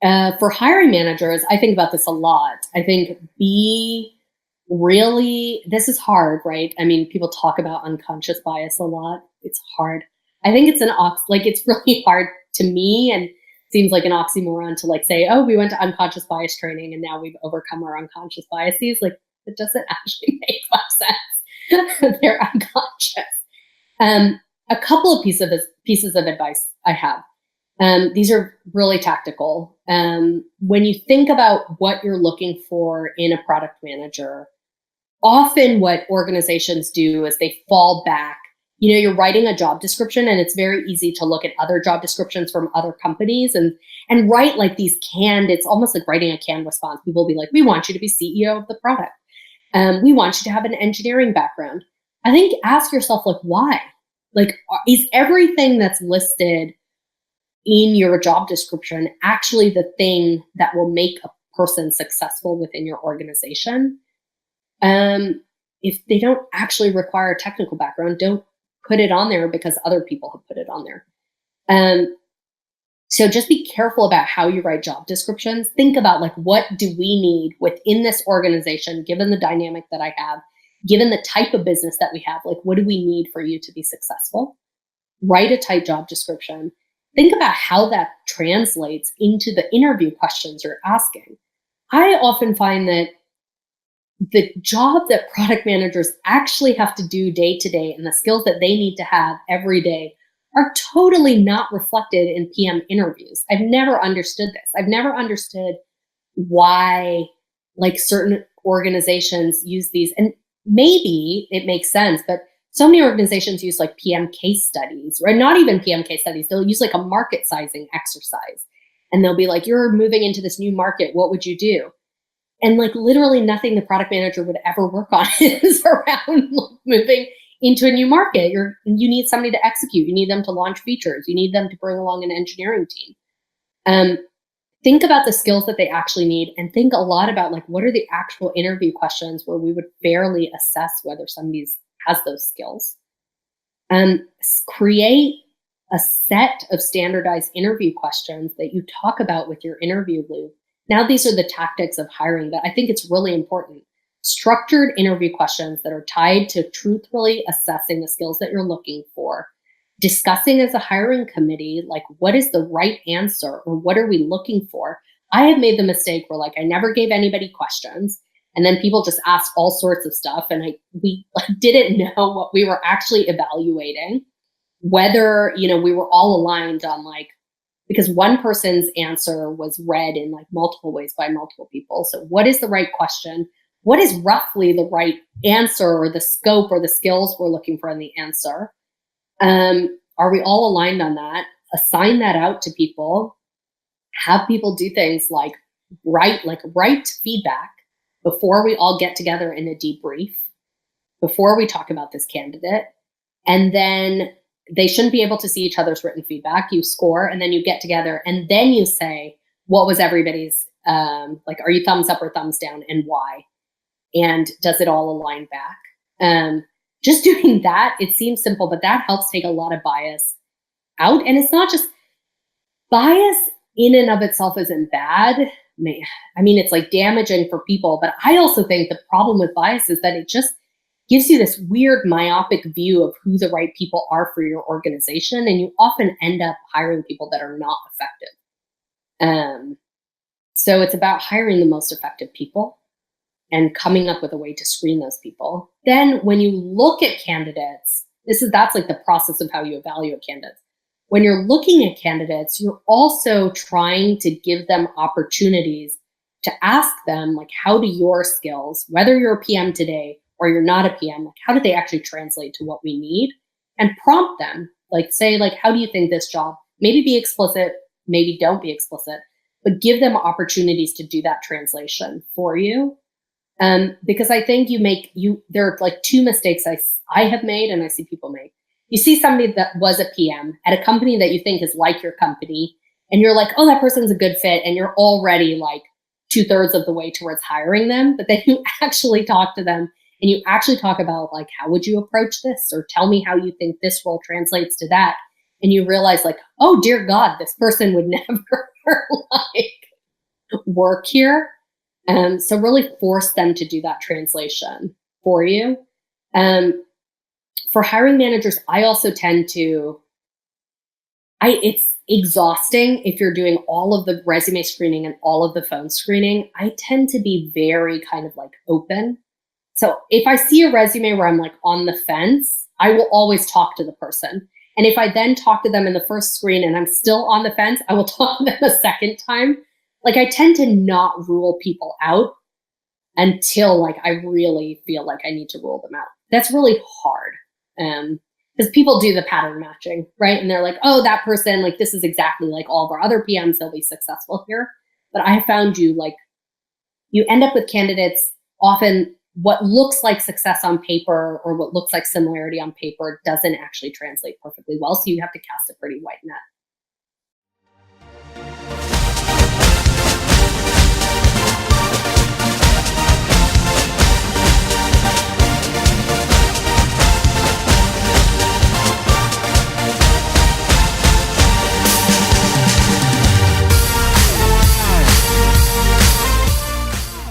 For hiring managers, I think about this a lot. I think this is hard, right? I mean, people talk about unconscious bias a lot. It's hard. I think it's really hard to me and seems like an oxymoron to like say, oh, we went to unconscious bias training and now we've overcome our unconscious biases. Like it doesn't actually make much sense. They're unconscious. A couple of pieces of advice I have. These are really tactical. When you think about what you're looking for in a product manager, often what organizations do is they fall back. You know, you're writing a job description and it's very easy to look at other job descriptions from other companies and write like these canned, it's almost like writing a canned response. People will be like, we want you to be CEO of the product. We want you to have an engineering background. I think ask yourself, like, why? Like, is everything that's listed in your job description actually the thing that will make a person successful within your organization? If they don't actually require a technical background, don't put it on there because other people have put it on there. So just be careful about how you write job descriptions. Think about like, what do we need within this organization, given the dynamic that I have, given the type of business that we have, like, what do we need for you to be successful? Write a tight job description. Think about how that translates into the interview questions you're asking. I often find that the job that product managers actually have to do day to day and the skills that they need to have every day are totally not reflected in PM interviews. I've never understood this. I've never understood why like certain organizations use these, and maybe it makes sense, but so many organizations use like PM case studies, or not even PM case studies. They'll use like a market sizing exercise and they'll be like, you're moving into this new market. What would you do? And like literally nothing the product manager would ever work on is around like, moving into a new market. You need somebody to execute. You need them to launch features. You need them to bring along an engineering team. Think about the skills that they actually need and think a lot about like, what are the actual interview questions where we would fairly assess whether somebody has those skills. Create a set of standardized interview questions that you talk about with your interview loop. Now, these are the tactics of hiring that I think it's really important. Structured interview questions that are tied to truthfully assessing the skills that you're looking for. Discussing as a hiring committee, like what is the right answer or what are we looking for? I have made the mistake where like I never gave anybody questions and then people just asked all sorts of stuff and we didn't know what we were actually evaluating, whether, you know, we were all aligned on like, because one person's answer was read in like multiple ways by multiple people. So what is the right question? What is roughly the right answer or the scope or the skills we're looking for in the answer? Are we all aligned on that? Assign that out to people. Have people do things like write feedback before we all get together in a debrief, before we talk about this candidate. And then they shouldn't be able to see each other's written feedback. You score and then you get together and then you say, what was everybody's, like, are you thumbs up or thumbs down and why? And does it all align back? Just doing that, it seems simple, but that helps take a lot of bias out. And it's not just bias in and of itself isn't bad. I mean, it's like damaging for people, but I also think the problem with bias is that it just gives you this weird myopic view of who the right people are for your organization. And you often end up hiring people that are not effective. So it's about hiring the most effective people and coming up with a way to screen those people. Then when you look at candidates, that's like the process of how you evaluate candidates. When you're looking at candidates, you're also trying to give them opportunities to ask them, like, how do your skills, whether you're a PM today or you're not a PM, like, how do they actually translate to what we need? And prompt them, like, say, like, how do you think this job, maybe be explicit, maybe don't be explicit, but give them opportunities to do that translation for you. Because I think there are like two mistakes I have made and I see people make. You see somebody that was a PM at a company that you think is like your company, and you're like, oh, that person's a good fit. And you're already like 2/3 of the way towards hiring them. But then you actually talk to them and you actually talk about like, how would you approach this? Or tell me how you think this role translates to that. And you realize like, oh, dear God, this person would never like work here. So really force them to do that translation for you. Um, for hiring managers, I also tend to, it's exhausting if you're doing all of the resume screening and all of the phone screening. I tend to be very kind of like open. So if I see a resume where I'm like on the fence, I will always talk to the person. And if I then talk to them in the first screen and I'm still on the fence, I will talk to them a second time. Like I tend to not rule people out until like I really feel like I need to rule them out. That's really hard. Because people do the pattern matching, right? And they're like, oh, that person, like this is exactly like all of our other PMs, they'll be successful here. But I found you end up with candidates often what looks like success on paper or what looks like similarity on paper doesn't actually translate perfectly well. So you have to cast a pretty wide net.